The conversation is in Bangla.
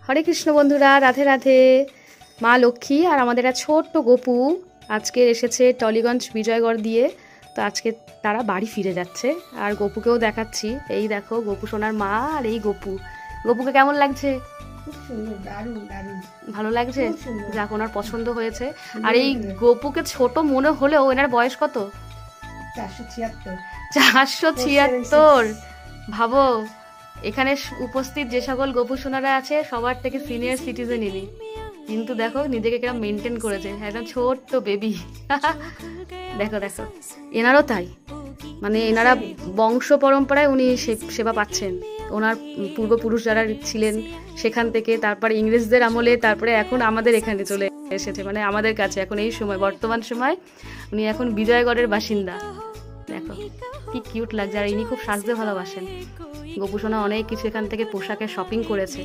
হরে কৃষ্ণ বন্ধুরা, রাধে রাধে। মা লক্ষ্মী আর আমাদের এক ছোট্ট গপু আজকে এসেছে টলিগঞ্জ বিজয়গড় দিয়ে। তো আজকে তারা বাড়ি ফিরে যাচ্ছে, আর গপুকেও দেখাচ্ছি। এই দেখো গপু সোনার মা আর এই গপু। গপুকে কেমন লাগছে? খুব সুন্দর, দারুণ দারুণ ভালো লাগছে? খুব সুন্দর। যাক, ওনার পছন্দ হয়েছে। আর এই গপুকে ছোট মনে হলেও এনার বয়স কত? 476। 476। ভাবো, এখানে উপস্থিত যে সকল গপু সোনারা আছে সবার থেকে সিনিয়র সিটিজেন ইনি, কিন্তু দেখো নিজেকে কিরকম মেনটেন করেছে, একদম ছোট্ট বেবি। দেখো দেখো, এনারও তাই, মানে এনারা বংশ পরম্পরায় উনি সেবা পাচ্ছেন। ওনার পূর্বপুরুষ যারা ছিলেন সেখান থেকে, তারপরে ইংরেজদের আমলে, তারপরে এখন আমাদের এখানে চলে এসেছে, মানে আমাদের কাছে এখন এই সময় বর্তমান সময় উনি এখন বিজয়গড়ের বাসিন্দা। দেখো কি কিউট লাগছে। আর ইনি খুব সাজতে ভালোবাসেন। গোপু সোনা অনেক কিছু এখান থেকে পোশাকের শপিং করেছে।